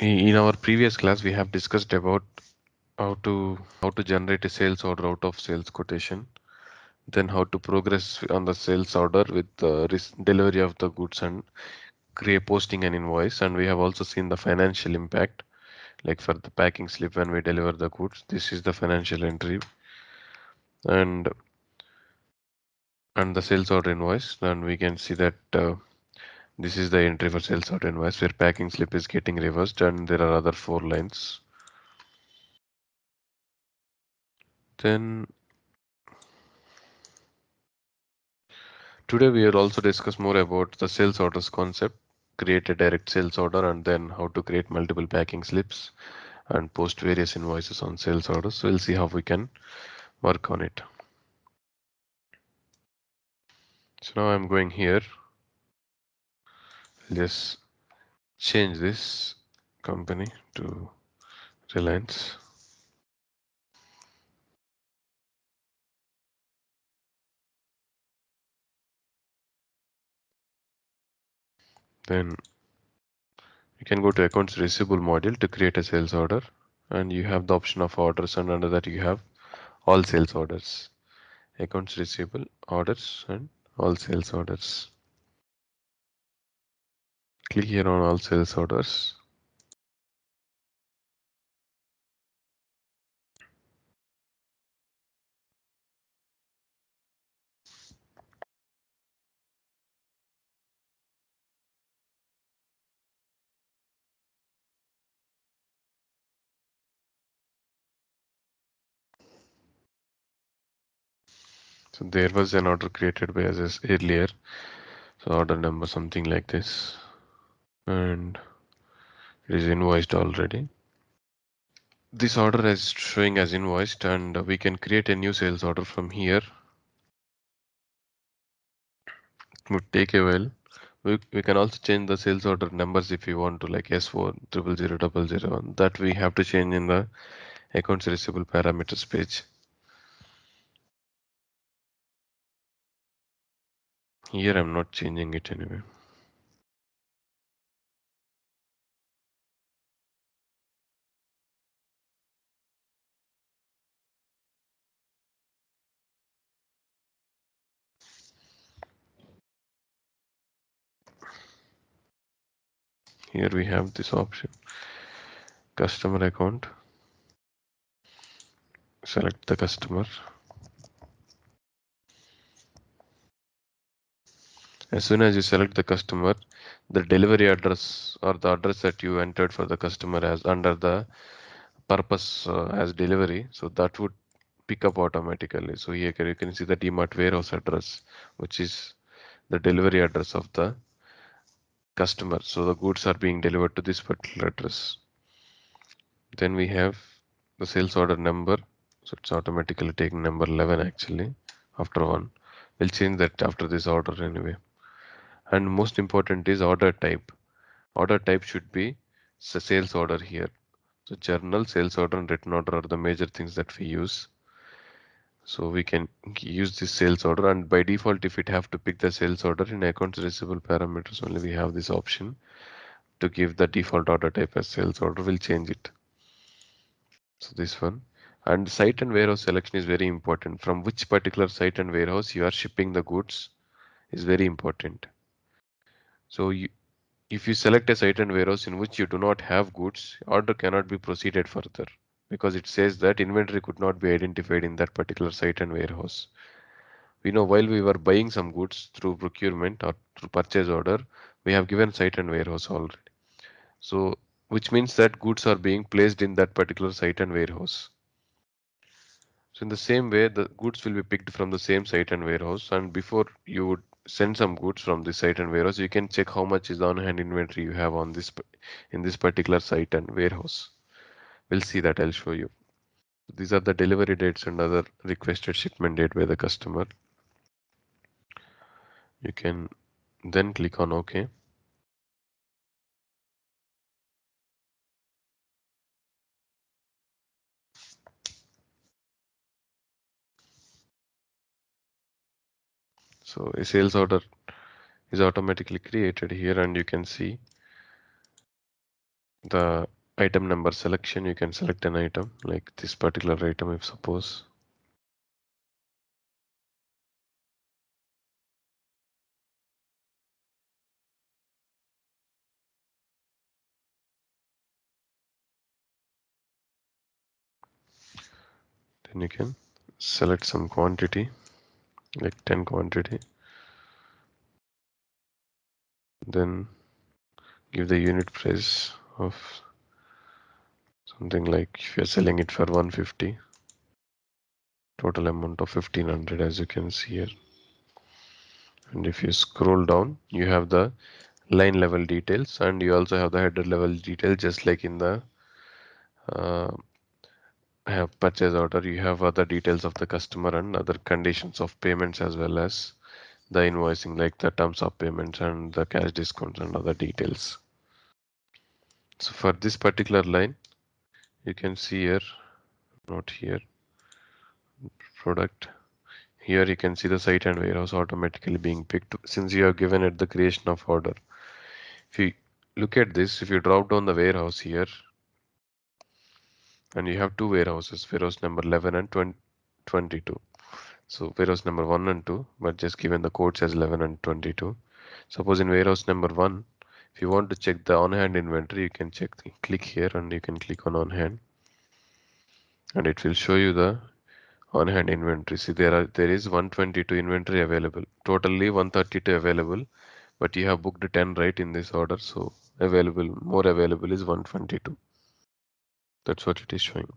In our previous class, we have discussed about how to generate a sales order out of sales quotation, then how to progress on the sales order with the delivery of the goods and create posting an invoice. And we have also seen the financial impact, like for the packing slip when we deliver the goods. This is the financial entry, and the sales order invoice. Then we can see that this is the entry for sales order invoice where packing slip is getting reversed, and there are other 4 lines. Then today we will also discuss more about the sales orders concept, create a direct sales order, and then how to create multiple packing slips and post various invoices on sales orders. So we'll see how we can work on it. So now I'm going here. Just change this company to Reliance. Then you can go to accounts receivable module to create a sales order, and you have the option of orders, and under that you have all sales orders, accounts receivable orders and all sales orders. Click here on all sales orders. So there was an order created by us earlier. So order number something like this, and it is invoiced already. This order is showing as invoiced, and we can create a new sales order from here. It would take a while. We can also change the sales order numbers if you want to, like S4 000 001. That we have to change in the accounts receivable parameters page. Here I'm not changing it anyway. Here we have this option, customer account. Select the customer. As soon as you select the customer, the delivery address or the address that you entered for the customer as under the purpose as delivery, so that would pick up automatically. So here you can see the DMart warehouse address, which is the delivery address of the customer. So the goods are being delivered to this particular address. Then we have the sales order number. So it's automatically taking number 11 actually after one. We'll change that after this order anyway. And most important is order type. Order type should be sales order here. So journal, sales order, and written order are the major things that we use. So we can use this sales order, and by default, if it have to pick the sales order in accounts receivable parameters only, we have this option to give the default order type as sales order. We'll change it. So this one. And site and warehouse selection is very important. From which particular site and warehouse you are shipping the goods is very important. So if you select a site and warehouse in which you do not have goods, order cannot be proceeded further because it says that inventory could not be identified in that particular site and warehouse. We know while we were buying some goods through procurement or through purchase order, we have given site and warehouse already. So, which means that goods are being placed in that particular site and warehouse. So in the same way, the goods will be picked from the same site and warehouse. And before you would send some goods from this site and warehouse, you can check how much is the on-hand inventory you have on this in this particular site and warehouse. We'll see that. I'll show you. These are the delivery dates and other requested shipment date by the customer. You can then click on OK. So a sales order is automatically created here, and you can see the item number selection, you can select an item like this particular item if suppose. Then you can select some quantity like 10 quantity, then give the unit price of something like if you're selling it for 150, total amount of 1500 as you can see here. And if you scroll down, you have the line level details and you also have the header level detail, just like in the uh, have purchase order. You have other details of the customer and other conditions of payments as well as the invoicing, like the terms of payments and the cash discounts and other details. So for this particular line, you can see here, not here, product. Here you can see the site and warehouse automatically being picked since you have given it the creation of order. If you look at this, if you drop down the warehouse here, and you have two warehouses, warehouse number 11 and 22. So warehouse number 1 and 2, but just given the codes as 11 and 22. Suppose in warehouse number 1, if you want to check the on-hand inventory, you can click here and you can click on on-hand, and it will show you the on-hand inventory. See, there is 122 inventory available, totally 132 available, but you have booked 10 right in this order, so more available is 122. That's what it is showing.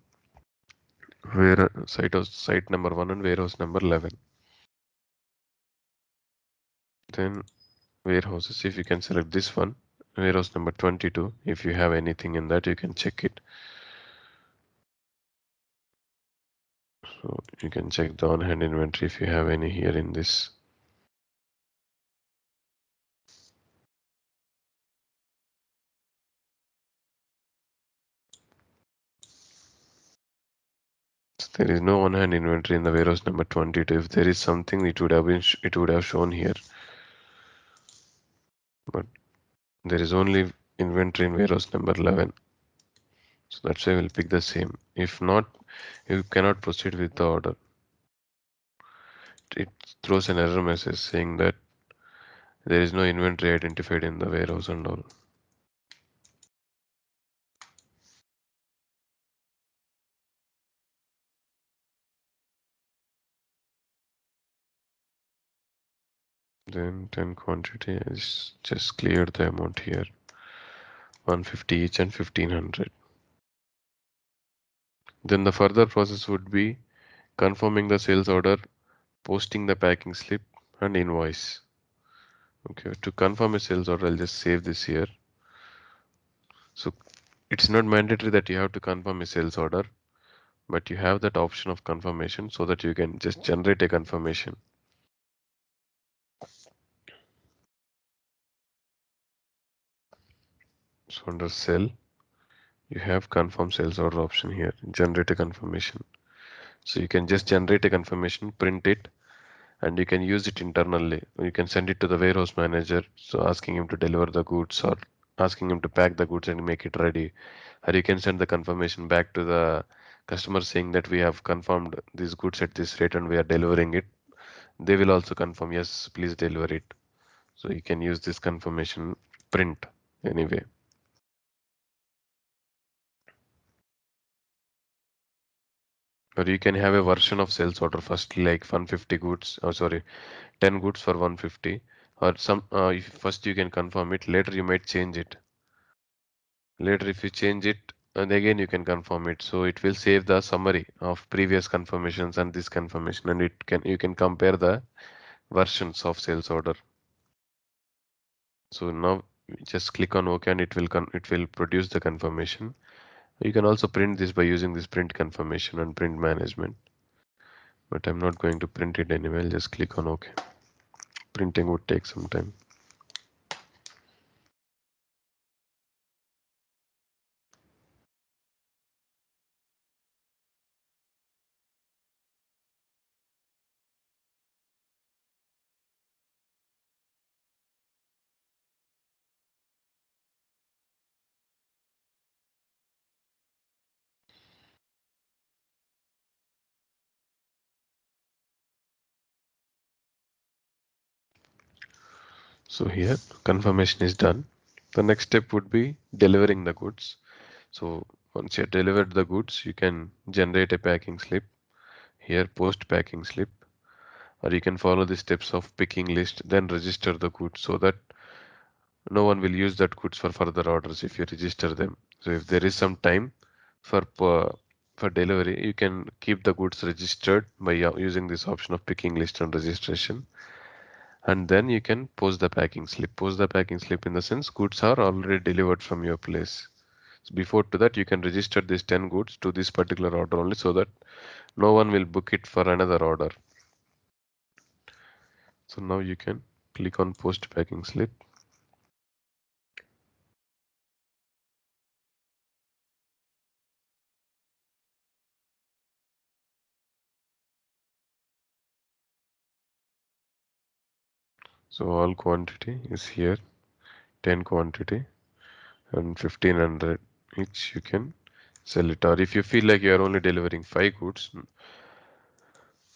Where site number 1 and warehouse number 11. Then warehouses, if you can select this one, warehouse number 22, if you have anything in that, you can check it. So you can check the on-hand inventory if you have any here in this. So there is no on-hand inventory in the warehouse number 22. If there is something, it would have shown here, but there is only inventory in warehouse number 11. So that's why we'll pick the same. If not, you cannot proceed with the order. It throws an error message saying that there is no inventory identified in the warehouse and all. Then 10 quantity is just cleared the amount here. 150 each and 1500. Then the further process would be confirming the sales order, posting the packing slip and invoice. Okay, to confirm a sales order, I'll just save this here. So it's not mandatory that you have to confirm a sales order, but you have that option of confirmation so that you can just generate a confirmation. So under sell, you have confirm sales order option here, generate a confirmation. So you can just generate a confirmation, print it, and you can use it internally. You can send it to the warehouse manager, so asking him to deliver the goods or asking him to pack the goods and make it ready. Or you can send the confirmation back to the customer saying that we have confirmed these goods at this rate and we are delivering it. They will also confirm, yes, please deliver it. So you can use this confirmation print anyway. Or you can have a version of sales order firstly like 150 goods, oh sorry, 10 goods for 150, or some if first you can confirm it, later you might change it. Later if you change it and again you can confirm it, so it will save the summary of previous confirmations and this confirmation, and you can compare the versions of sales order. So now just click on OK and it will produce the confirmation. You can also print this by using this print confirmation and print management, but I'm not going to print it anyway. I'll just click on OK. Printing would take some time. So here confirmation is done. The next step would be delivering the goods. So once you have delivered the goods, you can generate a packing slip. Here post packing slip, or you can follow the steps of picking list, then register the goods so that no one will use that goods for further orders if you register them. So if there is some time for for delivery, you can keep the goods registered by using this option of picking list and registration, and then you can post the packing slip. Post the packing slip in the sense goods are already delivered from your place. So before to that, you can register these 10 goods to this particular order only so that no one will book it for another order. So now you can click on post packing slip. So all quantity is here, 10 quantity and 1500 each. You can sell it, or if you feel like you are only delivering 5 goods,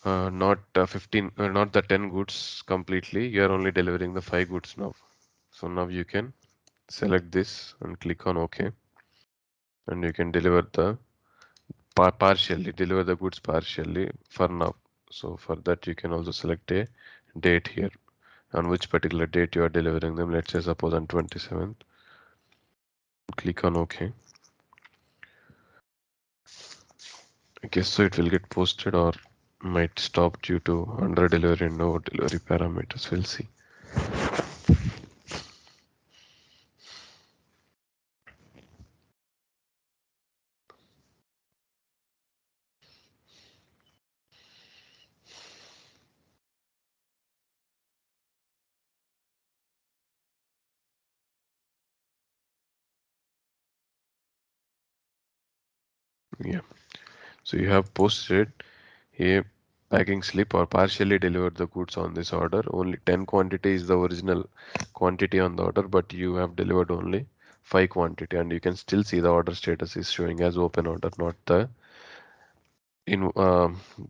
not 15, not the 10 goods completely, you are only delivering the 5 goods now. So now you can select this and click on OK, and you can deliver the partially deliver the goods partially for now. So for that you can also select a date here, on which particular date you are delivering them. Let's say suppose on 27th. Click on OK. I guess so it will get posted or might stop due to under delivery and over delivery parameters. We'll see. Yeah. So you have posted a packing slip or partially delivered the goods on this order. Only 10 quantity is the original quantity on the order, but you have delivered only 5 quantity, and you can still see the order status is showing as open order, not the in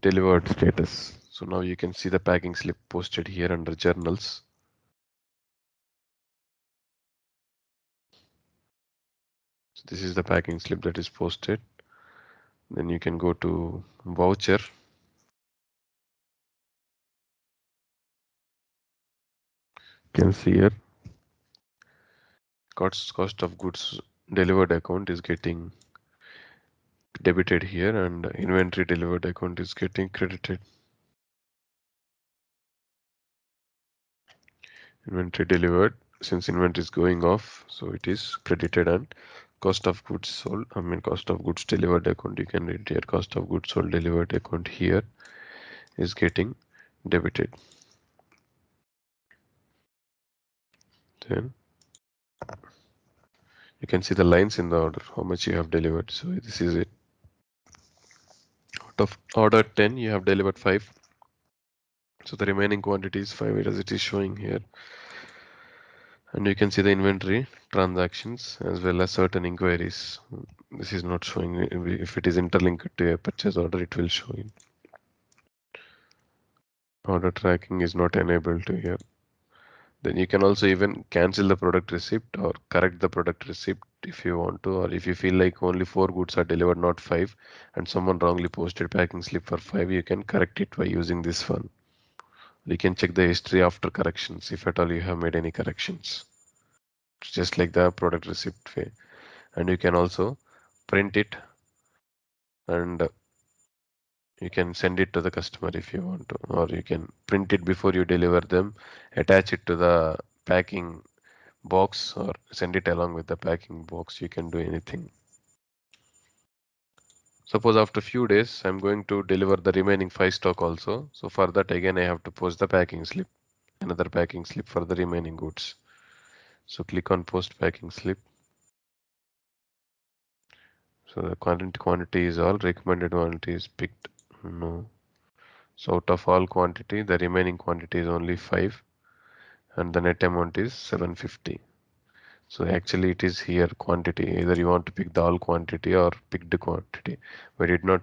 delivered status. So now you can see the packing slip posted here under journals. So this is the packing slip that is posted. Then you can go to voucher. You can see here cost of goods delivered account is getting debited here, and inventory delivered account is getting credited. Inventory delivered, since inventory is going off, so it is credited, and cost of goods sold, cost of goods delivered account, you can read here, cost of goods sold delivered account here is getting debited. Then you can see the lines in the order, how much you have delivered. So this is it. Out of order 10, you have delivered 5. So the remaining quantity is 5 as it is showing here. And you can see the inventory transactions as well as certain inquiries. This is not showing. If it is interlinked to a purchase order, it will show in. Order tracking is not enabled to here. Then you can also even cancel the product receipt or correct the product receipt if you want to, or if you feel like only 4 goods are delivered, not 5, and someone wrongly posted packing slip for 5, you can correct it by using this one. You can check the history after corrections if at all you have made any corrections. It's just like the product receipt way. And you can also print it, and you can send it to the customer if you want to, or you can print it before you deliver them, attach it to the packing box, or send it along with the packing box. You can do anything. Suppose after few days I'm going to deliver the remaining 5 stock also, so for that again I have to post the packing slip, another packing slip for the remaining goods. So click on post packing slip. So the quantity is all, recommended quantity is picked, no. So out of all quantity, the remaining quantity is only 5, and the net amount is 750. So actually it is here quantity. Either you want to pick the all quantity or pick the quantity. We did not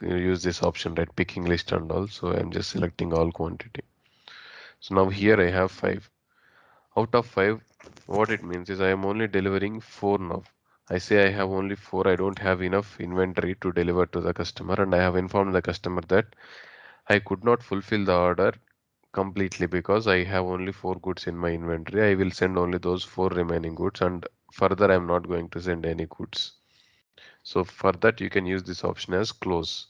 use this option, right? Picking list and all. So I'm just selecting all quantity. So now here I have 5. Out of 5, what it means is I am only delivering 4 now. I say I have only 4, I don't have enough inventory to deliver to the customer, and I have informed the customer that I could not fulfill the order completely because I have only 4 goods in my inventory. I will send only those 4 remaining goods, and further I am not going to send any goods. So for that you can use this option as close.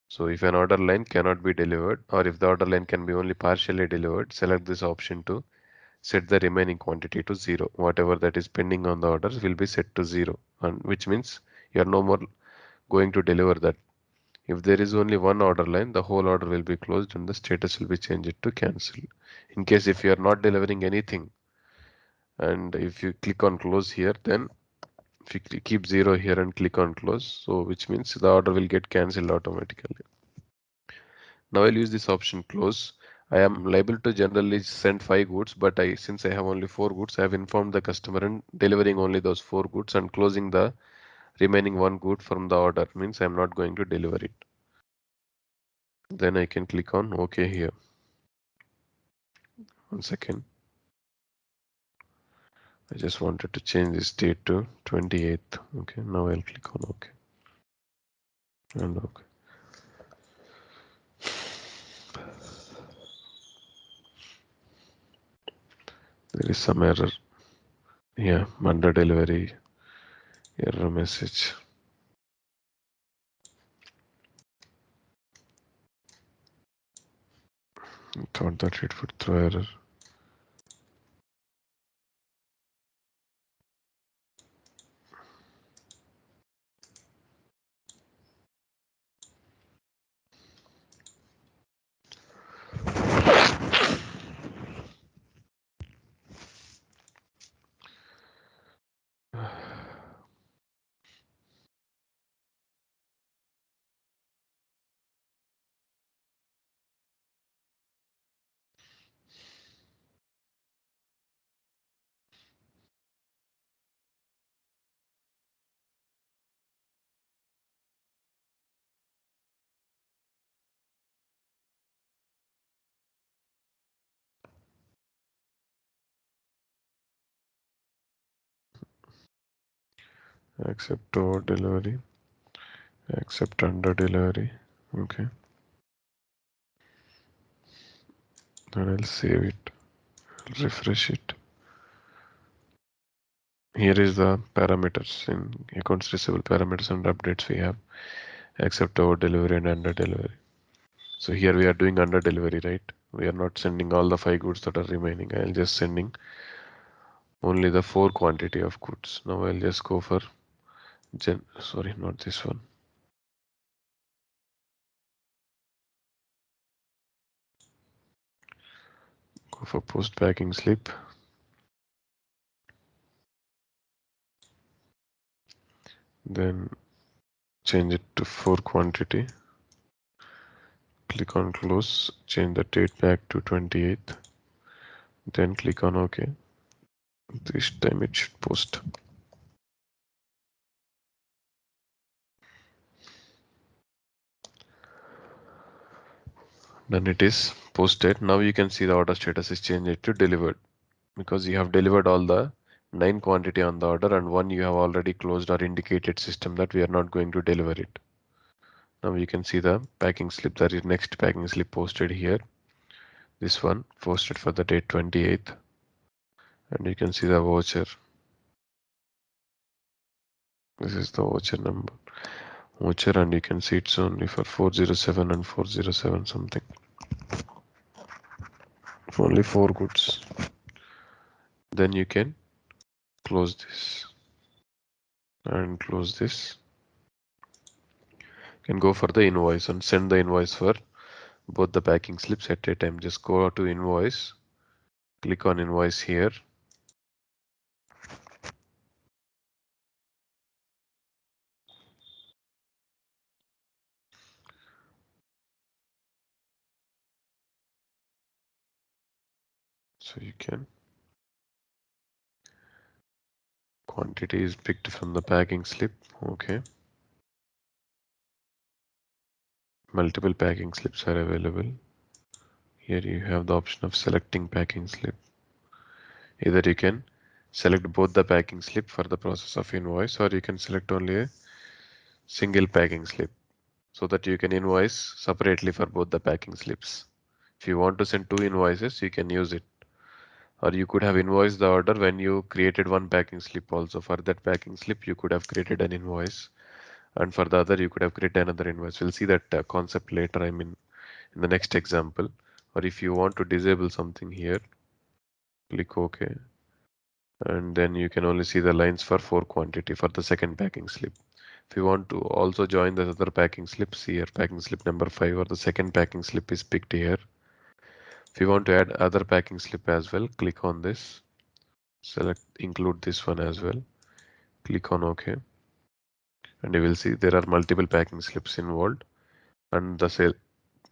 So if an order line cannot be delivered, or if the order line can be only partially delivered, select this option to set the remaining quantity to 0. Whatever that is pending on the orders will be set to 0, and which means you are no more going to deliver that. If there is only one order line, the whole order will be closed and the status will be changed to cancel. In case if you are not delivering anything, and if you click on close here, then if you keep 0 here and click on close, so which means the order will get cancelled automatically. Now I'll use this option close. I am liable to generally send 5 goods, but since I have only 4 goods, I have informed the customer and delivering only those 4 goods and closing the remaining 1 good from the order means I'm not going to deliver it. Then I can click on OK here. 1 second. I just wanted to change this date to 28th. Okay, now I'll click on OK. And OK. There is some error. Yeah, under delivery error message. I thought that it would throw error. Accept over delivery. Accept under delivery. Okay. And I'll save it. I'll refresh it. Here is the parameters in accounts receivable parameters and updates we have. Accept over delivery and under delivery. So here we are doing under delivery, right? We are not sending all the 5 goods that are remaining. I'll just sending only the 4 quantity of goods. Now I'll just go for sorry, not this one. Go for post packing slip. Then change it to 4 quantity. Click on close. Change the date back to 28th. Then click on OK. This time it should post. Then it is posted. Now you can see the order status is changed to delivered because you have delivered all the 9 quantity on the order and 1 you have already closed or indicated system that we are not going to deliver it. Now you can see the packing slip. That is next packing slip posted here. This one posted for the date 28th, and you can see the voucher. This is the voucher number. Voucher, and you can see it's only for 407 and 407 something. For only 4 goods. Then you can close this and close this. You can go for the invoice and send the invoice for both the packing slips at a time. Just go to invoice, click on invoice here. So you can, quantity is picked from the packing slip. Okay. Multiple packing slips are available. Here you have the option of selecting packing slip. Either you can select both the packing slip for the process of invoice, or you can select only a single packing slip so that you can invoice separately for both the packing slips. If you want to send two invoices, you can use it. Or you could have invoiced the order when you created one packing slip also. For that packing slip, you could have created an invoice, and for the other, you could have created another invoice. We'll see that concept later, I mean, in the next example. Or if you want to disable something here, click OK, and then you can only see the lines for 4 quantity for the second packing slip. If you want to also join the other packing slips here, packing slip number 5 or the second packing slip is picked here. If you want to add other packing slip as well, click on this, select include this one as well, click on OK, and you will see there are multiple packing slips involved, and the sale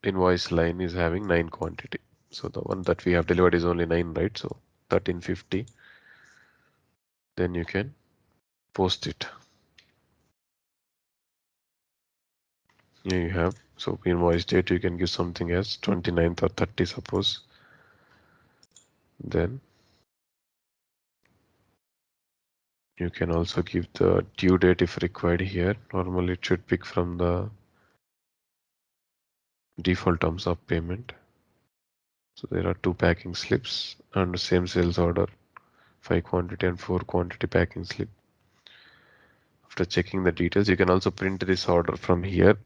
invoice line is having 9 quantity. So the one that we have delivered is only 9, right? So 1350. Then you can post it. Here you have. So invoice date you can give something as 29th or 30 suppose. Then you can also give the due date if required here. Normally it should pick from the default terms of payment. So there are two packing slips and the same sales order, 5 quantity and 4 quantity packing slip. After checking the details, you can also print this order from here.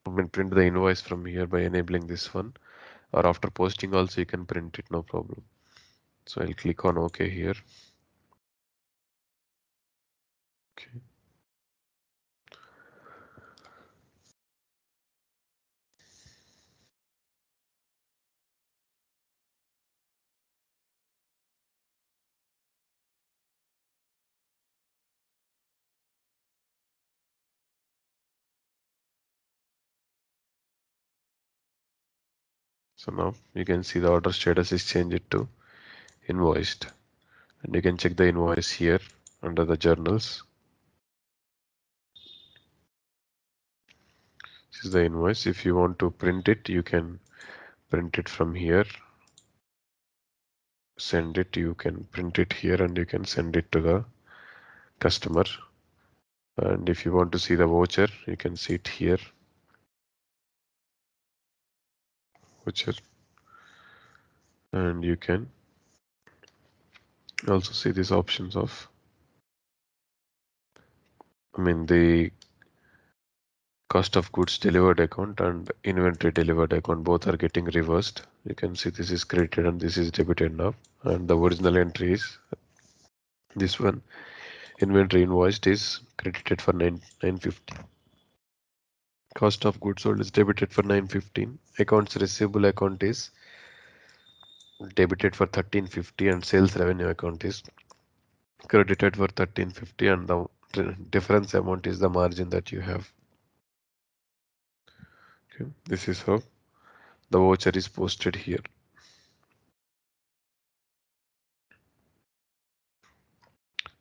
You can print the invoice from here by enabling this one, or after posting also you can print it, no problem. So I'll click on OK here. Okay. So now you can see the order status is changed to invoiced, and you can check the invoice here under the journals. This is the invoice. If you want to print it, you can print it from here, send it, you can print it here and you can send it to the customer. And if you want to see the voucher, you can see it here, voucher, and you can also see these options of, the cost of goods delivered account and inventory delivered account, both are getting reversed. You can see this is credited and this is debited now, and the original entry is this one. Inventory invoiced is credited for 950. Cost of goods sold is debited for 915. Accounts receivable account is debited for 1350, and sales revenue account is credited for 1350, and the difference amount is the margin that you have. Okay, this is how the voucher is posted here.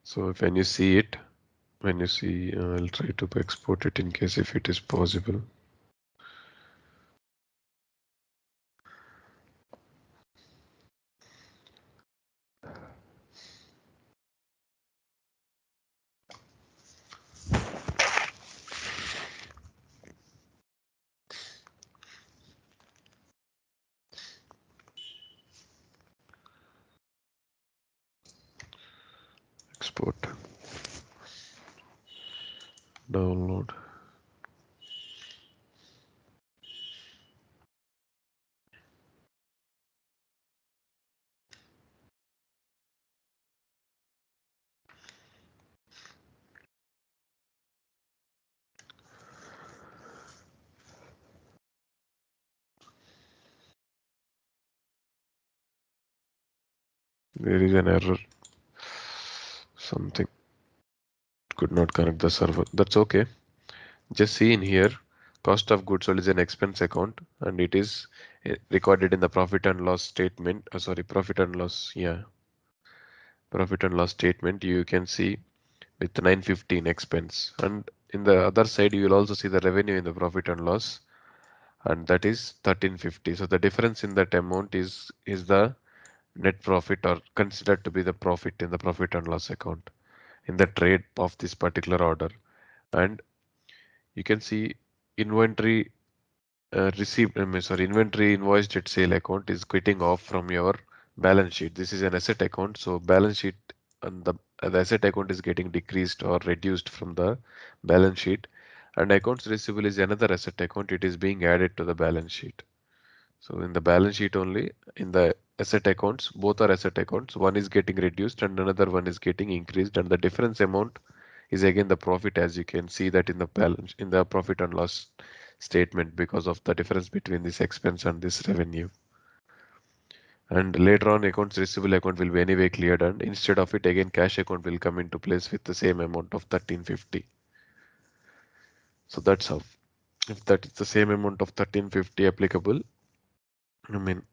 So if when you see it, I'll try to export it in case if it is possible. Export, download. There is an error. Something could not connect the server. That's okay. Just see in here, cost of goods sold is an expense account and it is recorded in the profit and loss statement. Profit and loss. Yeah, profit and loss statement. You can see with 915 expense, and in the other side you will also see the revenue in the profit and loss, and that is 1350. So the difference in that amount is the net profit or considered to be the profit in the profit and loss account in the trade of this particular order. And you can see inventory received, sorry, inventory invoiced at sale account is quitting off from your balance sheet. This is an asset account, so balance sheet and the asset account is getting decreased or reduced from the balance sheet, and accounts receivable is another asset account. It is being added to the balance sheet. So in the balance sheet only, in the asset accounts, both are asset accounts. One is getting reduced and another one is getting increased, and the difference amount is again the profit, as you can see that in the balance in the profit and loss statement because of the difference between this expense and this revenue. And later on accounts receivable account will be anyway cleared, and instead of it again cash account will come into place with the same amount of 1350. So that's how, if that is the same amount of 1350 applicable, I mean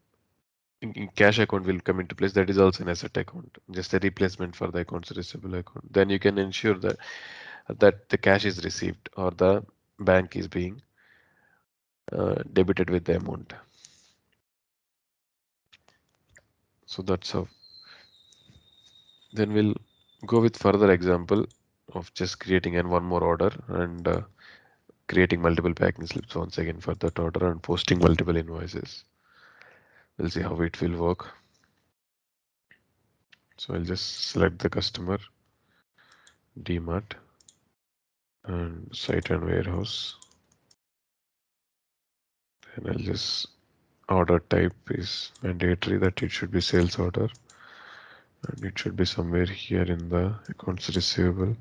cash account will come into place. That is also an asset account, just a replacement for the accounts receivable account. Then you can ensure that the cash is received or the bank is being debited with the amount. So that's how. Then we'll go with further example of just creating an one more order and creating multiple packing slips once again for that order and posting multiple invoices. We'll see how it will work. So I'll just select the customer, DMart, and site and warehouse. And I'll just order type is mandatory that it should be sales order, and it should be somewhere here in the accounts receivable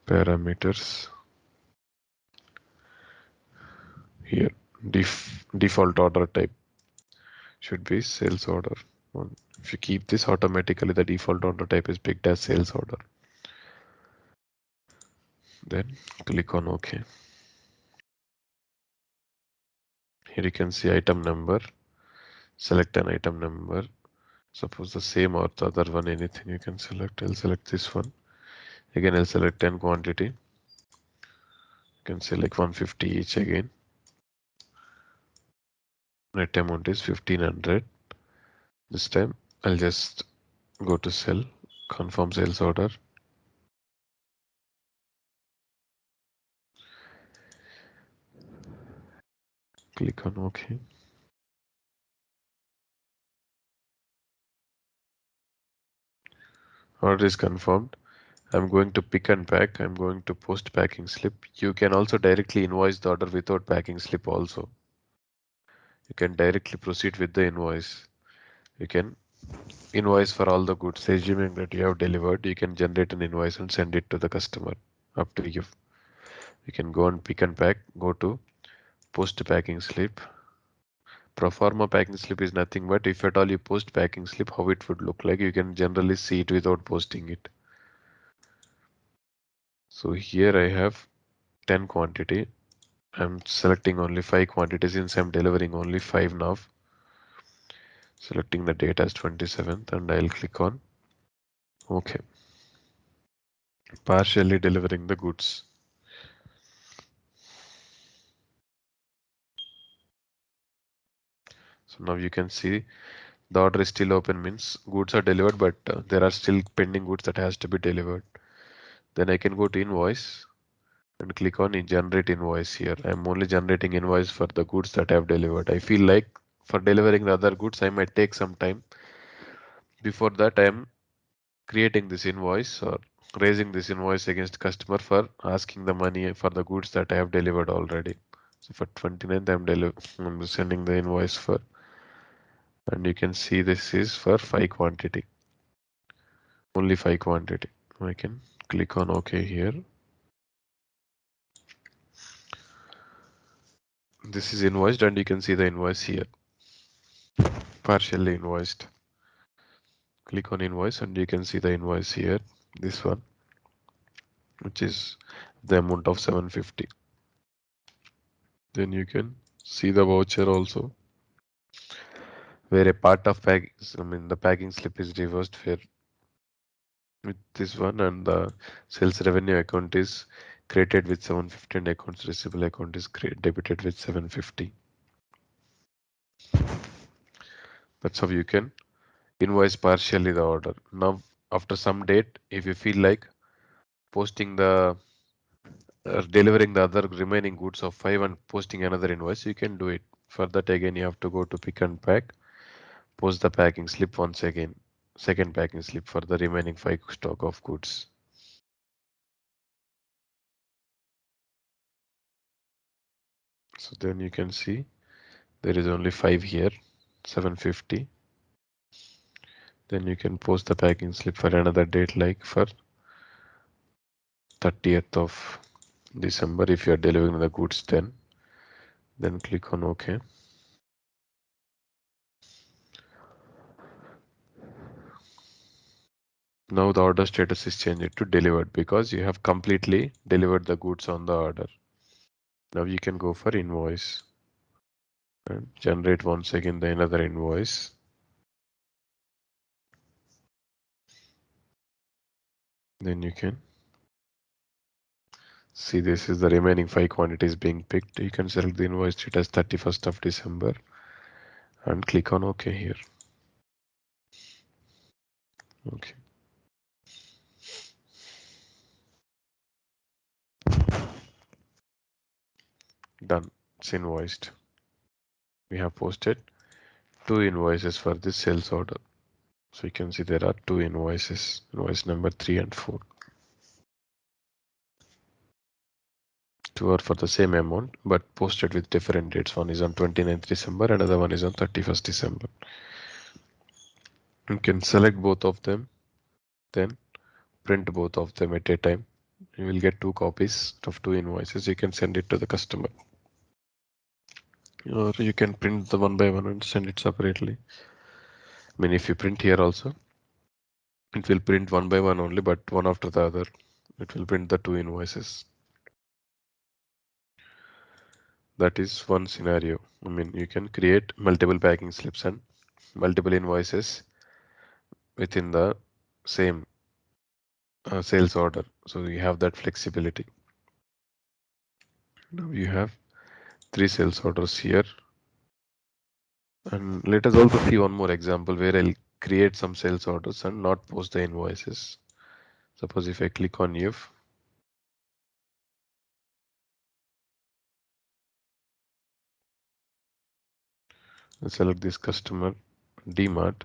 parameters. Here, default order type should be sales order. If you keep this, automatically the default order type is picked as sales order. Then click on OK. Here you can see item number. Select an item number. Suppose the same or the other one, anything you can select. I'll select this one. Again, I'll select 10 quantity. You can select 150 each again. Net amount is 1500. This time I'll just go to sell, confirm sales order. Click on OK. Order is confirmed. I'm going to pick and pack. I'm going to post packing slip. You can also directly invoice the order without packing slip also. You can directly proceed with the invoice. You can invoice for all the goods. Assuming that you have delivered, you can generate an invoice and send it to the customer. Up to you. You can go and pick and pack, go to post packing slip. Pro forma packing slip is nothing but if at all you post packing slip, how it would look like. You can generally see it without posting it. So here I have 10 quantity. I'm selecting only 5 quantities since I'm delivering only 5 now. Selecting the date as 27th and I'll click on OK. Partially delivering the goods. So now you can see the order is still open, means goods are delivered, but there are still pending goods that has to be delivered. Then I can go to invoice and click on generate invoice here. I'm only generating invoice for the goods that I have delivered. I feel like for delivering the other goods, I might take some time. Before that, I am creating this invoice or raising this invoice against customer for asking the money for the goods that I have delivered already. So for 29th, I'm sending the invoice for, and you can see this is for 5 quantity. Only 5 quantity. I can click on OK here. This is invoiced and you can see the invoice here. Partially invoiced. Click on invoice and you can see the invoice here. This one, which is the amount of 750. Then you can see the voucher also, where a part of the packing slip is reversed here with this one, and the sales revenue account is created with 750 and accounts receivable account is debited with 750. That's how you can invoice partially the order. Now after some date, if you feel like posting the delivering the other remaining goods of 5 and posting another invoice, you can do it. For that again you have to go to pick and pack, post the packing slip once again, second packing slip for the remaining 5 stock of goods. So then you can see there is only 5 here, 750. Then you can post the packing slip for another date like for 30th of December if you are delivering the goods then click on OK. Now the order status is changed to delivered because you have completely delivered the goods on the order. Now you can go for invoice and generate once again the another invoice. Then you can see this is the remaining 5 quantities being picked. You can select the invoice date as 31st of December and click on OK here. Okay. Done. It's invoiced. We have posted 2 invoices for this sales order. So you can see there are 2 invoices, invoice number 3 and 4. 2 are for the same amount but posted with different dates. One is on 29th December, another one is on 31st December. You can select both of them, then print both of them at a time. You will get 2 copies of 2 invoices. You can send it to the customer, or you can print the one by one and send it separately. I mean, if you print here also, it will print one by one only, but one after the other. It will print the 2 invoices. That is one scenario. I mean, you can create multiple packing slips and multiple invoices within the same sales order. So you have that flexibility. Now you have 3 sales orders here. And let us also see one more example where I'll create some sales orders and not post the invoices. Suppose if I click on if, I select this customer DMart.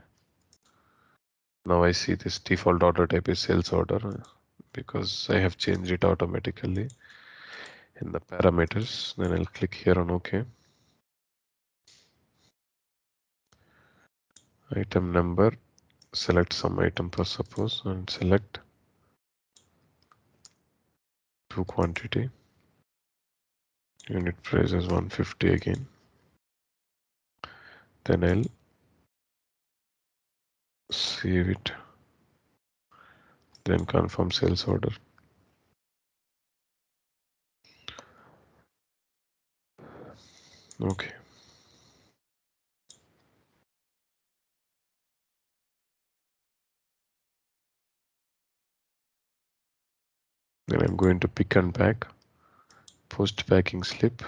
Now I see this default order type is sales order because I have changed it automatically in the parameters. Then I'll click here on OK. Item number, select some item per suppose and select to quantity. Unit price is 150 again. Then I'll save it. Then confirm sales order. Okay. Then I'm going to pick and pack, post packing slip.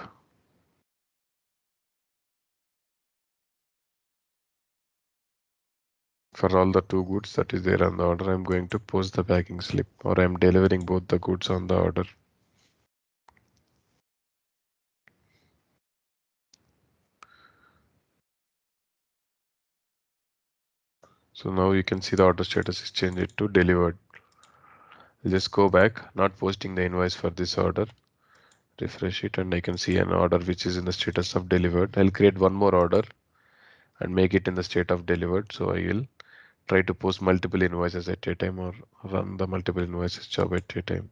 For all the 2 goods that is there on the order, I'm going to post the packing slip, or I'm delivering both the goods on the order. So now you can see the order status is changed to delivered. I'll just go back, not posting the invoice for this order. Refresh it and I can see an order which is in the status of delivered. I'll create one more order and make it in the state of delivered. So I will try to post multiple invoices at a time or run the multiple invoices job at a time.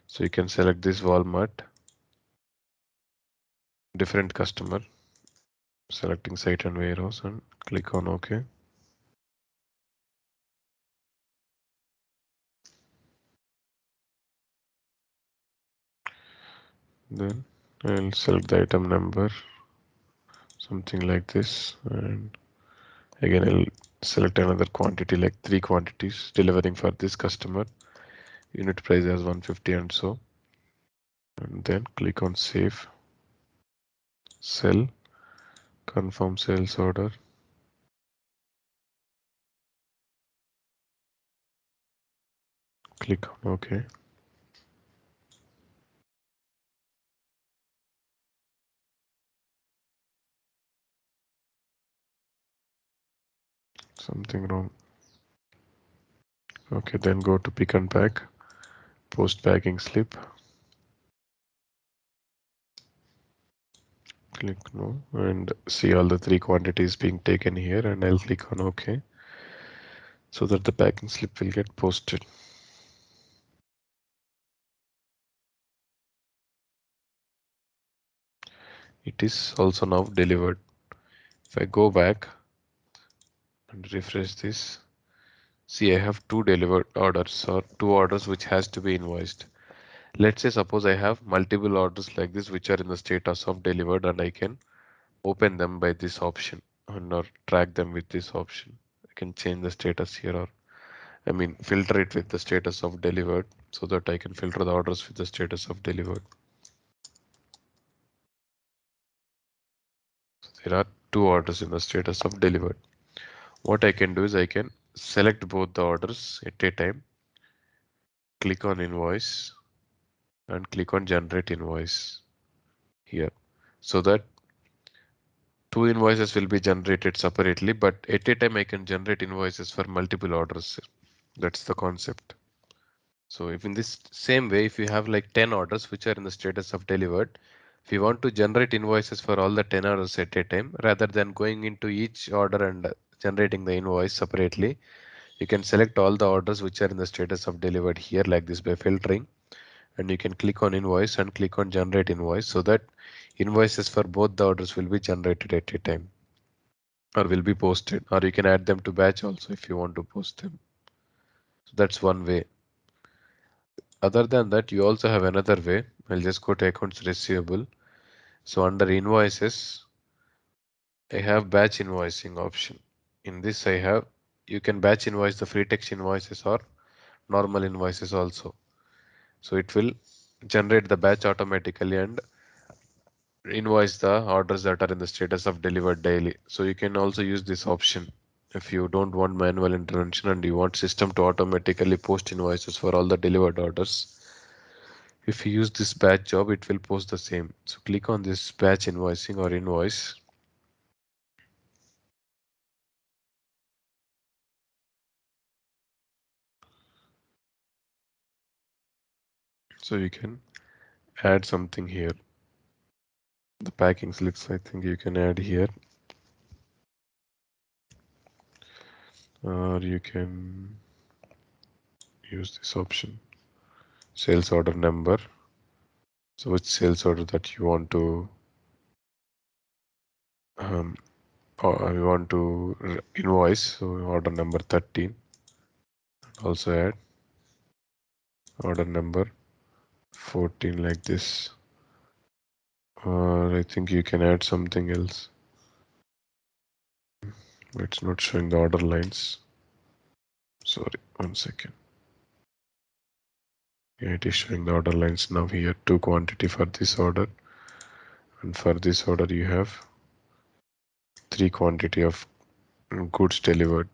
So you can select this Walmart, different customer, selecting site and warehouse and click on OK. Then I'll select the item number, something like this, and again I'll select another quantity like 3 quantities delivering for this customer. Unit price as 150 and so, and then click on save, sell, confirm sales order. Click on OK. Something wrong. Okay, then go to pick and pack, post packing slip. Click no and see all the three quantities being taken here, and I'll click on OK so that the packing slip will get posted. It is also now delivered. If I go back and refresh this, see I have two delivered orders or two orders which has to be invoiced. Let's say suppose I have multiple orders like this which are in the status of delivered, and I can open them by this option and or track them with this option. I can change the status here, or I mean filter it with the status of delivered so that I can filter the orders with the status of delivered. So there are two orders in the status of delivered. What I can do is I can select both the orders at a time, click on invoice and click on generate invoice here, so that two invoices will be generated separately, but at a time I can generate invoices for multiple orders. That's the concept. So if in this same way, if you have like 10 orders which are in the status of delivered, if you want to generate invoices for all the 10 orders at a time, rather than going into each order and generating the invoice separately, you can select all the orders which are in the status of delivered here like this by filtering, and you can click on invoice and click on generate invoice so that invoices for both the orders will be generated at a time or will be posted, or you can add them to batch also if you want to post them. So that's one way. Other than that, you also have another way. I'll just go to accounts receivable. So under invoices, I have batch invoicing option. In this I have, you can batch invoice the free text invoices or normal invoices also. So it will generate the batch automatically and invoice the orders that are in the status of delivered daily. So you can also use this option if you don't want manual intervention and you want system to automatically post invoices for all the delivered orders. If you use this batch job, it will post the same. So click on this batch invoicing or invoice. So you can add something here. The packing slips, I think you can add here, or you can use this option, sales order number. So which sales order that you want to um, or you want to invoice. So order number 13. Also add order number 14 like this. Or I think you can add something else. It's not showing the order lines. Sorry, 1 second. Yeah, it is showing the order lines now here. Two quantity for this order, and for this order you have three quantity of goods delivered.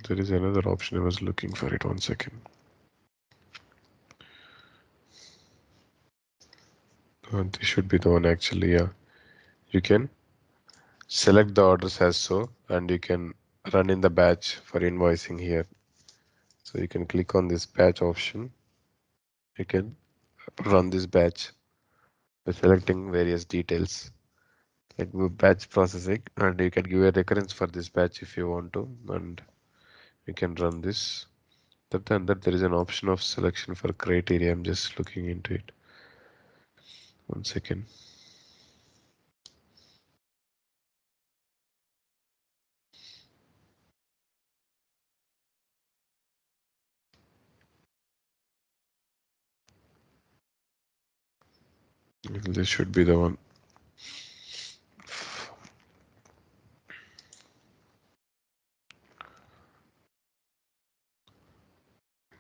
There is another option I was looking for it. 1 second. This should be the one actually. Yeah, you can select the orders as so, and you can run in the batch for invoicing here. So you can click on this batch option. You can run this batch by selecting various details like batch processing, and you can give a recurrence for this batch if you want to, and you can run this. Other than that, there is an option of selection for criteria. I'm just looking into it. 1 second. This should be the one.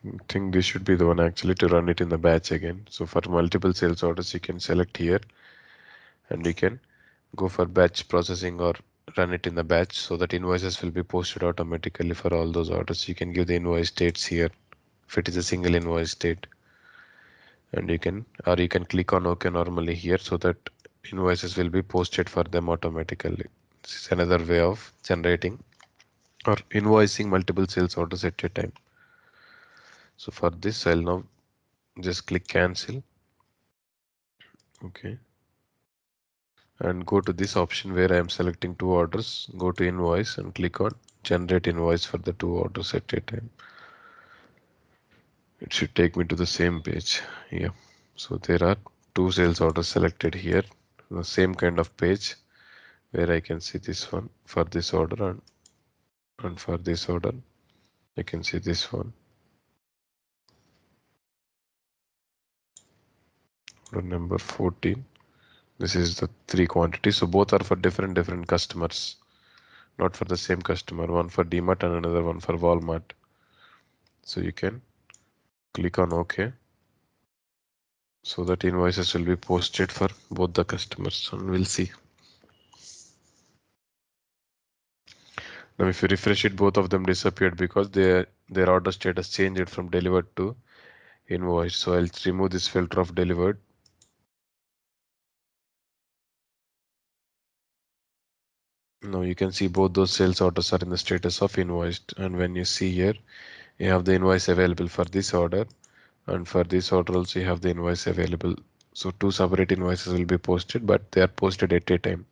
I think this should be the one actually to run it in the batch again. So for multiple sales orders, you can select here and you can go for batch processing or run it in the batch so that invoices will be posted automatically for all those orders. You can give the invoice dates here if it is a single invoice date, and you can click on OK normally here so that invoices will be posted for them automatically. This is another way of generating or invoicing multiple sales orders at a time. So for this, I'll now just click cancel. Okay. And go to this option where I am selecting two orders. Go to invoice and click on generate invoice for the two orders at a time. It should take me to the same page. Yeah. So there are two sales orders selected here. The same kind of page where I can see this one for this order, and for this order I can see this one. Order number 14. This is the three quantities. So both are for different customers, not for the same customer. One for DMart and another one for Walmart. So you can click on OK so that invoices will be posted for both the customers, and we'll see. Now if you refresh it, both of them disappeared because their order status changed from delivered to invoice. So I'll remove this filter of delivered. Now you can see both those sales orders are in the status of invoiced, and when you see here, you have the invoice available for this order, and for this order also you have the invoice available. So two separate invoices will be posted, but they are posted at a time.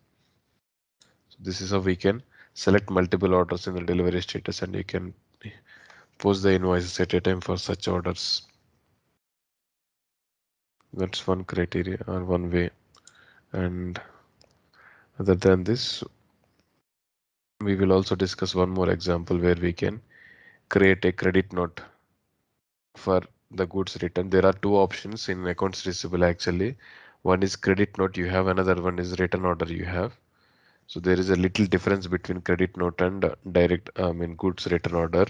So this is how we can select multiple orders in the delivery status, and you can post the invoices at a time for such orders. That's one criteria or one way. And other than this, we will also discuss one more example where we can create a credit note for the goods returned. There are two options in accounts receivable actually. One is credit note you have, another one is return order you have. So there is a little difference between credit note and direct, goods return order.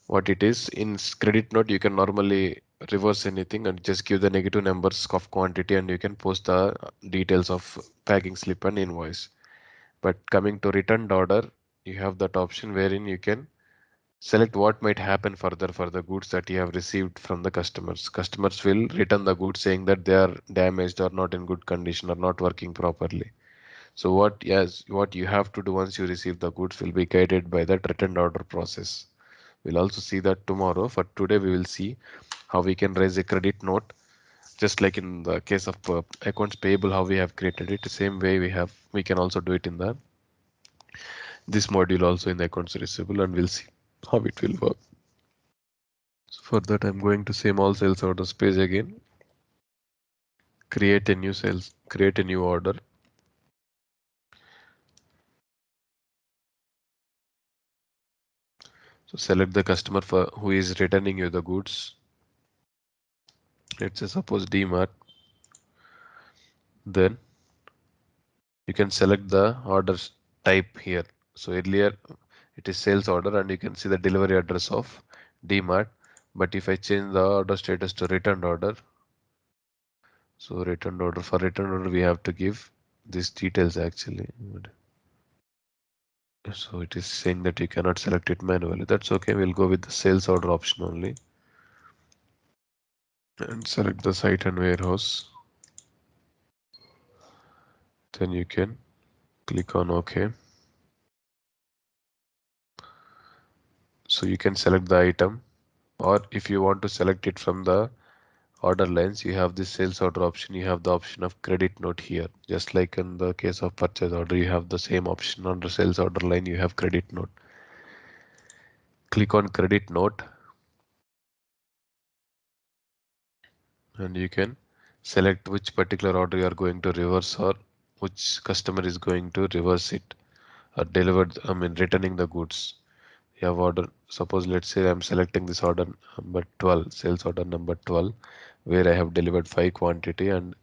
What it is, in credit note you can normally reverse anything and just give the negative numbers of quantity, and you can post the details of packing slip and invoice. But coming to returned order, you have that option wherein you can select what might happen further for the goods that you have received from the customers. Customers will return the goods saying that they are damaged or not in good condition or not working properly. So what you have to do once you receive the goods will be guided by that returned order process. We'll also see that tomorrow. For today, we will see how we can raise a credit note, just like in the case of accounts payable, how we have created it. The same way we can also do it in the this module also in the accounts receivable, and we'll see how it will work. So for that, I'm going to same all sales orders page again. Create a new order. So select the customer for who is returning you the goods. Let's say suppose DMart. Then you can select the order type here. So earlier it is sales order, and you can see the delivery address of DMart. But if I change the order status to returned order, so returned order, for returned order we have to give these details actually. So it is saying that you cannot select it manually. That's okay. We'll go with the sales order option only and select the site and warehouse. Then you can click on OK. So you can select the item, or if you want to select it from the order lines, you have this sales order option. You have the option of credit note here. Just like in the case of purchase order, you have the same option. Under sales order line, you have credit note. Click on credit note, and you can select which particular order you are going to reverse, or which customer is going to reverse it or delivered, returning the goods. You have order, suppose let's say I'm selecting this order number 12, sales order number 12, where I have delivered 5 quantity and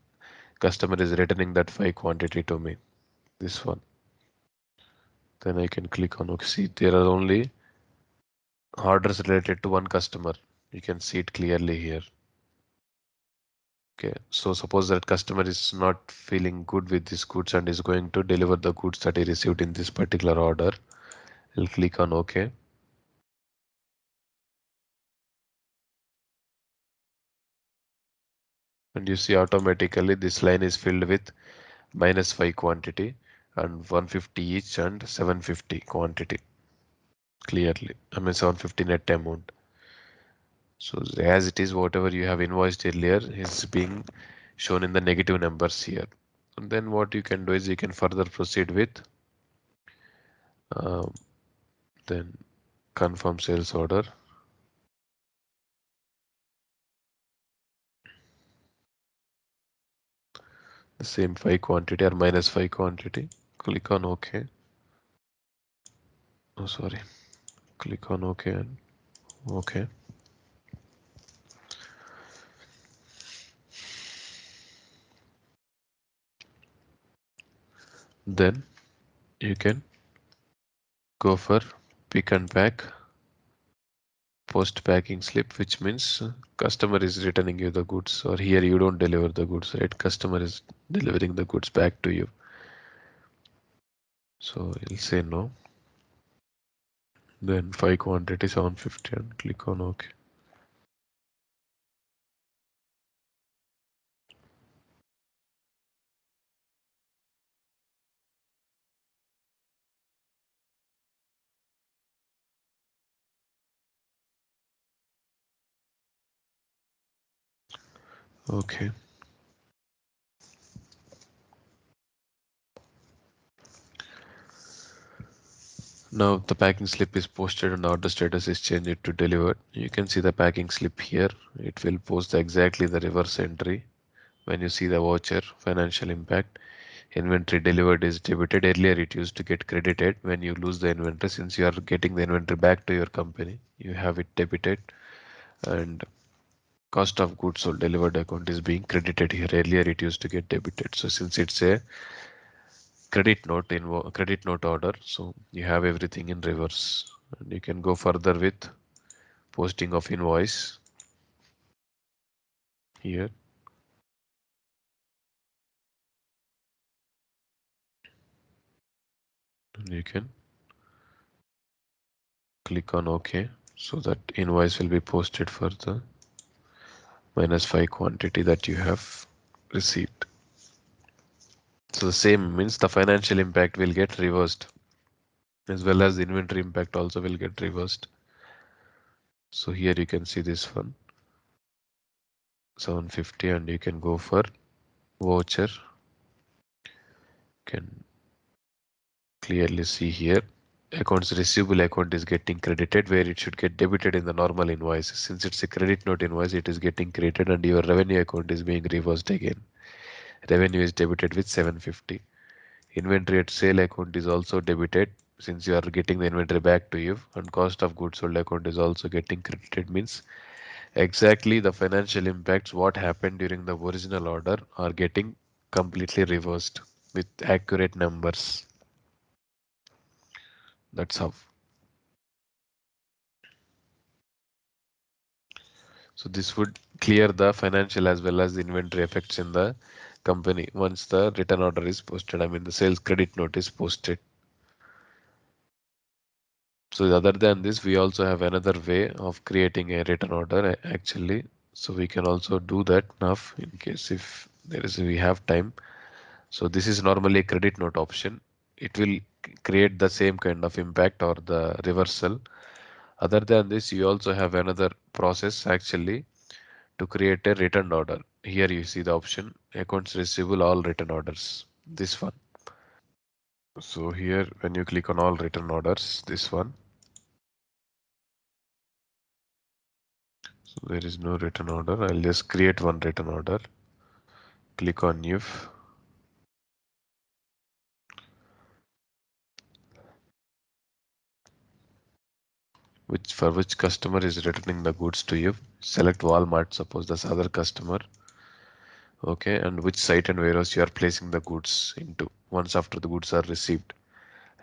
customer is returning that 5 quantity to me, this one. Then I can click on OK. See, there are only orders related to one customer. You can see it clearly here. Okay, so suppose that customer is not feeling good with these goods and is going to deliver the goods that he received in this particular order. I'll click on OK. And you see automatically this line is filled with -5 quantity and 150 each and 750 quantity clearly. I mean 750 net amount. So as it is, whatever you have invoiced earlier is being shown in the negative numbers here. And then what you can do is you can further proceed with um, then confirm sales order. The same 5 quantity or -5 quantity. Click on OK. Oh, sorry. Click on OK and OK. Then you can go for pick and pack post packing slip, which means customer is returning you the goods, or here you don't deliver the goods, right? Customer is delivering the goods back to you. So you'll say no. Then 5 quantity 750 and click on OK. Okay. Now the packing slip is posted and order status is changed to delivered. You can see the packing slip here. It will post exactly the reverse entry. When you see the voucher financial impact, inventory delivered is debited. Earlier it used to get credited when you lose the inventory. Since you are getting the inventory back to your company, you have it debited, and cost of goods sold delivered account is being credited here. Earlier it used to get debited. So since it's a credit note order, so you have everything in reverse. And you can go further with posting of invoice here. And you can click on OK, so that invoice will be posted for the -5 quantity that you have received. So the same means the financial impact will get reversed, as well as the inventory impact also will get reversed. So here you can see this one 750, and you can go for voucher. Can clearly see here accounts receivable account is getting credited where it should get debited in the normal invoice. Since it's a credit note invoice, it is getting credited, and your revenue account is being reversed again. Revenue is debited with 750. Inventory at sale account is also debited since you are getting the inventory back to you, and cost of goods sold account is also getting credited. Means exactly the financial impacts what happened during the original order are getting completely reversed with accurate numbers. That's how. So this would clear the financial as well as the inventory effects in the company once the return order is posted. I mean the sales credit note is posted. So other than this, we also have another way of creating a return order actually. So we can also do that now in case if there is we have time. So this is normally a credit note option. It will create the same kind of impact or the reversal. Other than this, you also have another process actually to create a return order. Here you see the option accounts receivable all return orders. This one. So here when you click on all return orders, this one. So there is no return order. I'll just create one return order. Click on if. Which for which customer is returning the goods to you. Select Walmart, suppose that's other customer. Okay, and which site and warehouse you are placing the goods into once after the goods are received.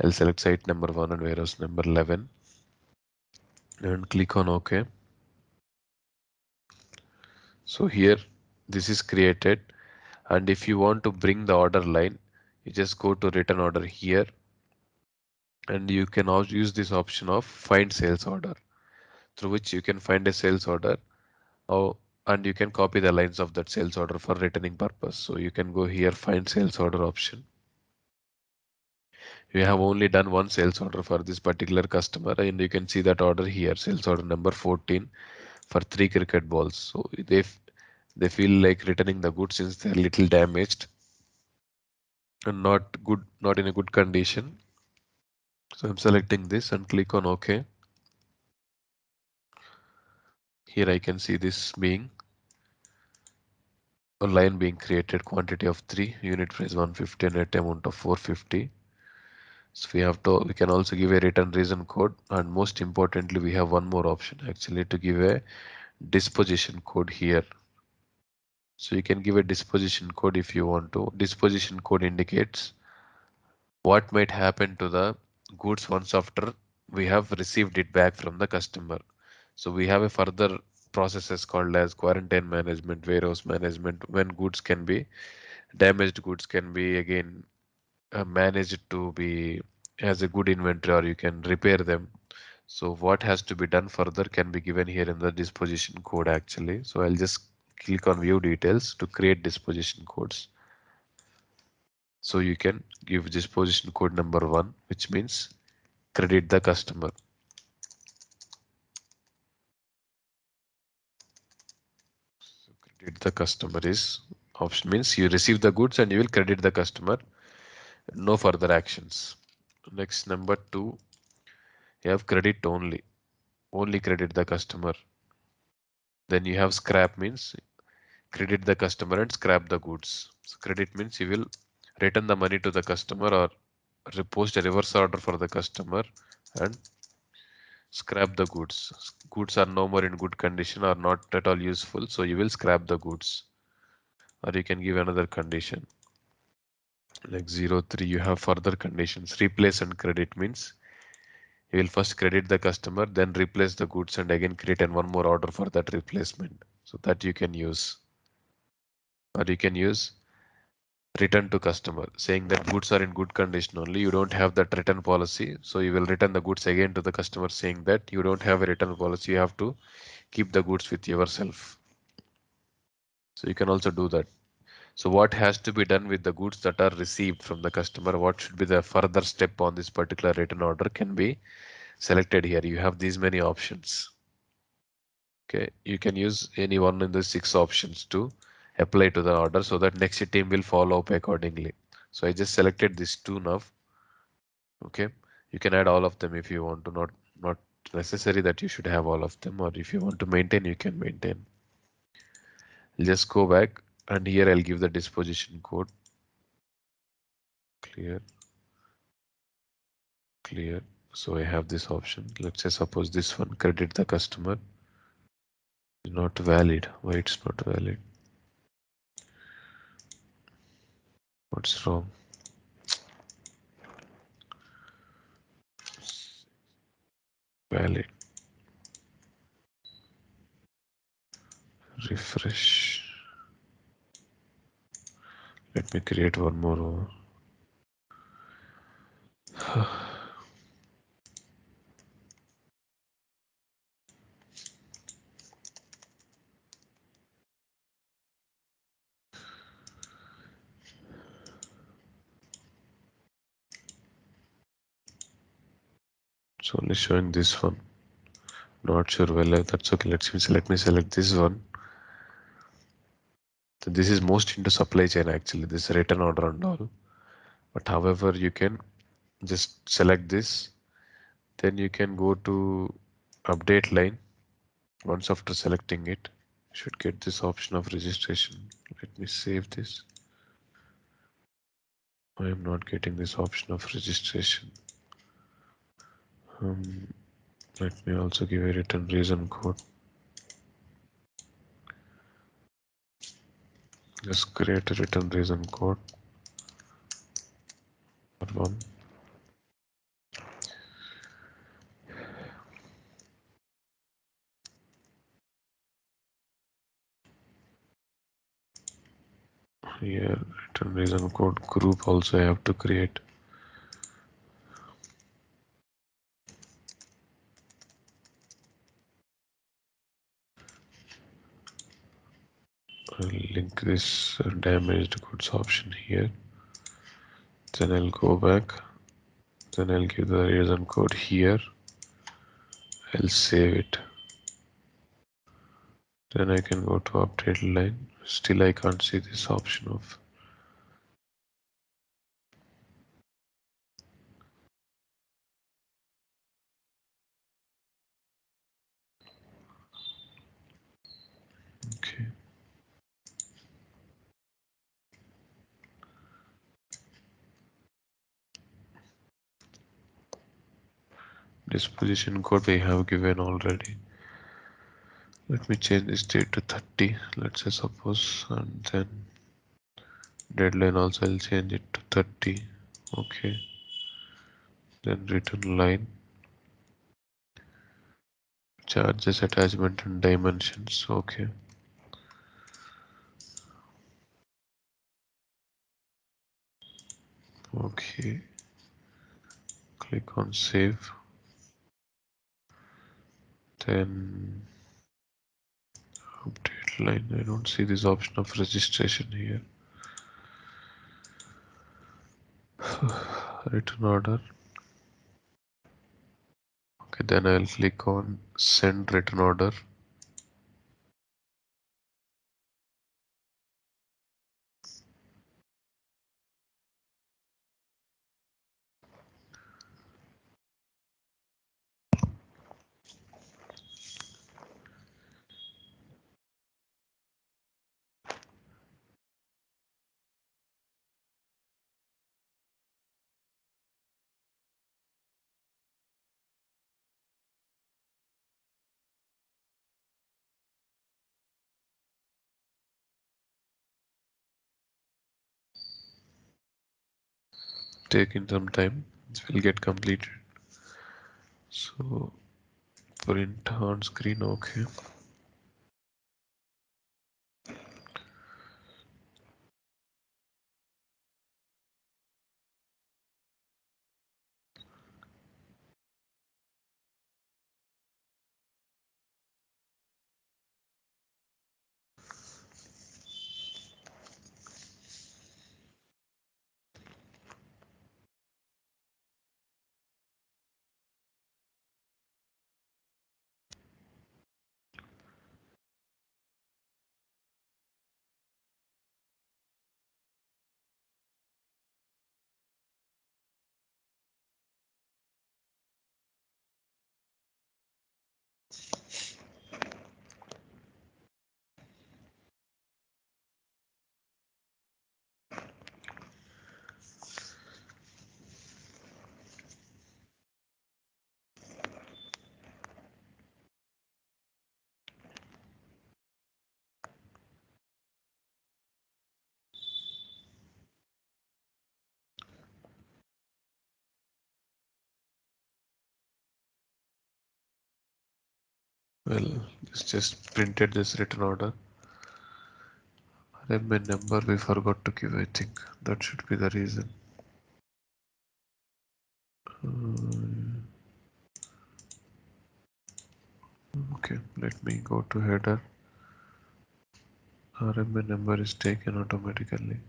I'll select site number 1 and warehouse number 11 and click on OK. So here This is created, and if you want to bring the order line, you just go to return order here, and you can also use this option of find sales order, through which you can find a sales order. Oh, and you can copy the lines of that sales order for returning purpose. So you can go here, find sales order option. We have only done one sales order for this particular customer, and you can see that order here, sales order number 14 for 3 cricket balls. So they feel like returning the goods since they're little damaged and not in a good condition. So I'm selecting this and click on OK. Here I can see this being a line being created, quantity of 3, unit price 150, and net amount of 450. So we can also give a return reason code, and most importantly we have one more option actually to give a disposition code here. So you can give a disposition code if you want to. Disposition code indicates what might happen to the goods once after we have received it back from the customer. So we have a further processes called as quarantine management, warehouse management, when goods can be damaged goods can be again managed to be as a good inventory, or you can repair them. So what has to be done further can be given here in the disposition code actually. So I'll just click on view details to create disposition codes. So you can give disposition code number 1, which means credit the customer. So credit the customer is option, means you receive the goods and you will credit the customer. No further actions. Next, number 2, you have credit only. Only credit the customer. Then you have scrap, means credit the customer and scrap the goods. So credit means you will return the money to the customer or post a reverse order for the customer, and scrap the goods. Goods are no more in good condition or not at all useful, so you will scrap the goods. Or you can give another condition like 03. You have further conditions. Replace and credit means you will first credit the customer, then replace the goods and again create one more order for that replacement. So that you can use. Or you can use return to customer, saying that goods are in good condition only. You don't have that return policy. So you will return the goods again to the customer, saying that you don't have a return policy. You have to keep the goods with yourself. So you can also do that. So what has to be done with the goods that are received from the customer? What should be the further step on this particular return order can be selected here. You have these many options. Okay, you can use any one in the 6 options to apply to the order so that next team will follow up accordingly. So I just selected these 2 now. Okay, you can add all of them if you want to. Not necessary that you should have all of them, or if you want to maintain, you can maintain. I'll just go back, and here I'll give the disposition code. Clear, clear. So I have this option. Let's say suppose this one, credit the customer, is not valid. Why it's not valid? What's wrong? Valid. Refresh. Let me create one more. It's only showing this one. Not sure whether that's okay. Let me select this one. So this is most into supply chain actually, this return order and all. But however, you can just select this. Then you can go to update line. Once after selecting it, you should get this option of registration. Let me save this. I am not getting this option of registration. Um, Let me also give a return reason code. Just create a return reason code for one. Here return reason code group also I have to create. I'll link this damaged goods option here. Then I'll go back. Then I'll give the reason code here. I'll save it. Then I can go to update line. Still I can't see this option of. Okay. Disposition code I have given already. Let me change this date to 30. Let's say suppose, and then deadline also I'll change it to 30. Okay. Then return line. Charges, attachment and dimensions. Okay. Okay. Click on save. Then update line. I don't see this option of registration here. Return order. Okay, then I'll click on send return order. Taking some time. It will get completed. So print on screen. Okay. Well, this just printed this return order. Then my number we forgot to give. I think that should be the reason. Okay, let me go to header. RMA number is taken automatically.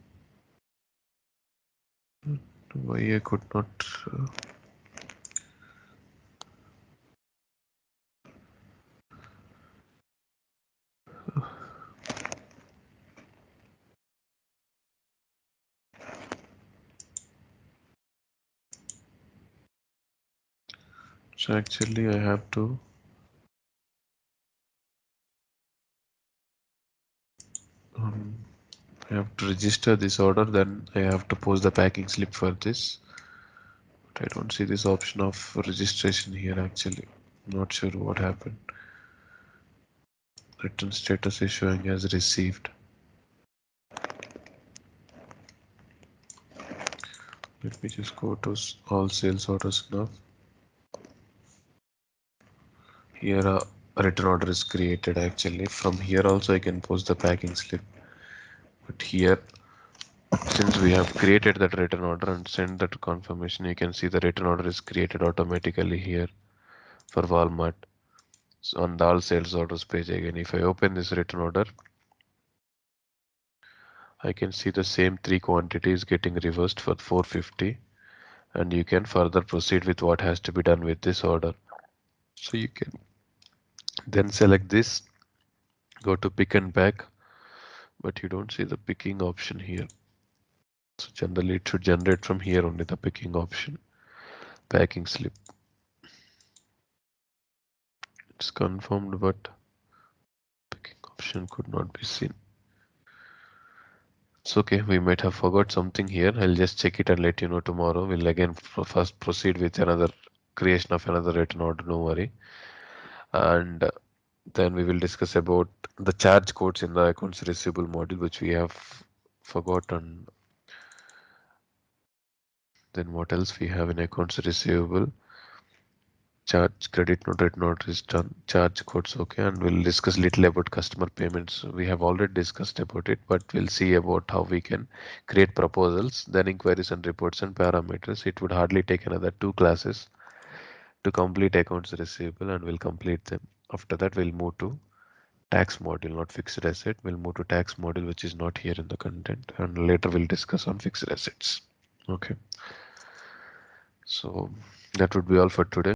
Why I could not. So actually, um, I have to register this order. Then I have to post the packing slip for this. But I don't see this option of registration here. Actually, not sure what happened. Return status is showing as received. Let me just go to all sales orders now. Here a return order is created actually. From here also I can post the packing slip. But here Since we have created that return order and sent that confirmation, you can see the return order is created automatically here for Walmart. So on the all sales orders page again, if I open this return order, I can see the same three quantities getting reversed for 450, and you can further proceed with what has to be done with this order. So you can then select this, go to pick and pack, but you don't see the picking option here. So generally it should generate from here only the picking option. Packing slip. It's confirmed, but picking option could not be seen. It's okay, we might have forgot something here. I'll just check it and let you know tomorrow. We'll again first proceed with another creation of another return order, no worry. And then we will discuss about the charge codes in the accounts receivable module, which we have forgotten. Then what else we have in accounts receivable? Charge credit note, red note is done. Charge codes, okay, and we'll discuss little about customer payments. We have already discussed about it, but we'll see about how we can create proposals, then inquiries and reports and parameters. It would hardly take another 2 classes to complete accounts receivable, and we'll complete them. After that, we'll move to tax module, not fixed asset. We'll move to tax module, which is not here in the content, and later we'll discuss on fixed assets. Okay, so that would be all for today.